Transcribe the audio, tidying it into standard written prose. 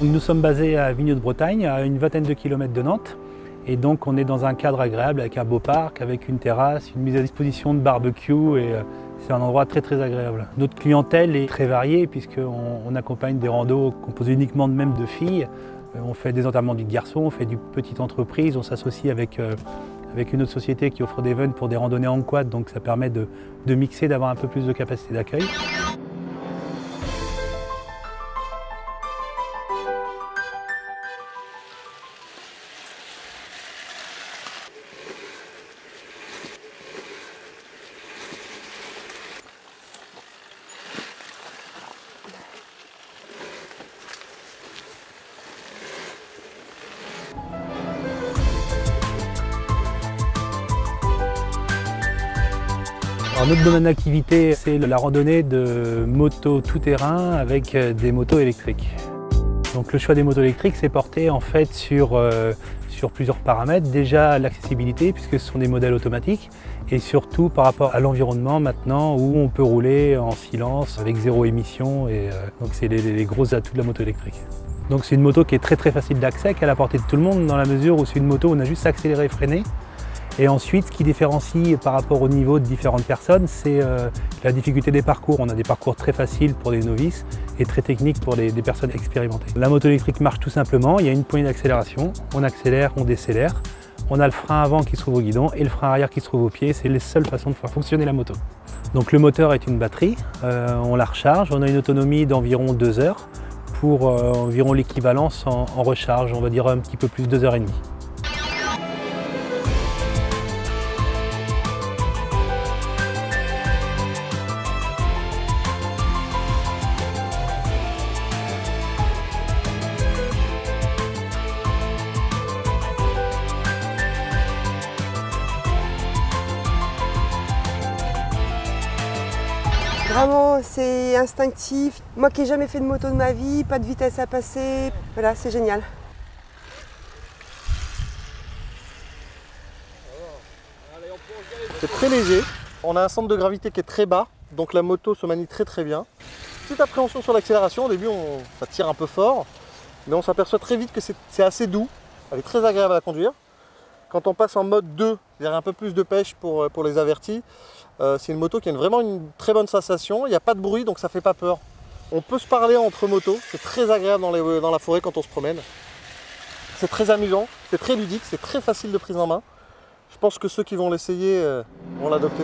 Nous sommes basés à Vigneux de Bretagne, à une vingtaine de kilomètres de Nantes. Et donc on est dans un cadre agréable avec un beau parc, avec une terrasse, une mise à disposition de barbecue et c'est un endroit très agréable. Notre clientèle est très variée puisqu'on accompagne des randos composés uniquement même de filles. On fait des enterrements de garçons, on fait du petite entreprise, on s'associe avec une autre société qui offre des vans pour des randonnées en quad, donc ça permet de mixer, d'avoir un peu plus de capacité d'accueil. Alors, notre domaine d'activité, c'est la randonnée de motos tout-terrain avec des motos électriques. Donc, le choix des motos électriques s'est porté en fait sur plusieurs paramètres. Déjà l'accessibilité puisque ce sont des modèles automatiques et surtout par rapport à l'environnement maintenant où on peut rouler en silence avec zéro émission et donc c'est les gros atouts de la moto électrique. Donc c'est une moto qui est très facile d'accès, qui est à la portée de tout le monde dans la mesure où c'est une moto où on a juste à accélérer et freiner. Et ensuite, ce qui différencie par rapport au niveau de différentes personnes, c'est la difficulté des parcours. On a des parcours très faciles pour des novices et très techniques pour des personnes expérimentées. La moto électrique marche tout simplement, il y a une poignée d'accélération, on accélère, on décélère. On a le frein avant qui se trouve au guidon et le frein arrière qui se trouve au pied, c'est les seules façons de faire fonctionner la moto. Donc le moteur est une batterie, on la recharge, on a une autonomie d'environ 2 heures pour environ l'équivalence en recharge, on va dire un petit peu plus 2 heures et demie. Vraiment, c'est instinctif. Moi qui n'ai jamais fait de moto de ma vie, pas de vitesse à passer, voilà, c'est génial. C'est très léger, on a un centre de gravité qui est très bas, donc la moto se manie très bien. Petite appréhension sur l'accélération, au début ça tire un peu fort, mais on s'aperçoit très vite que c'est assez doux, elle est très agréable à conduire. Quand on passe en mode 2, c'est-à-dire un peu plus de pêche pour les avertis, c'est une moto qui a vraiment une très bonne sensation, il n'y a pas de bruit donc ça ne fait pas peur. On peut se parler entre motos, c'est très agréable dans la forêt quand on se promène. C'est très amusant, c'est très ludique, c'est très facile de prise en main. Je pense que ceux qui vont l'essayer vont l'adopter.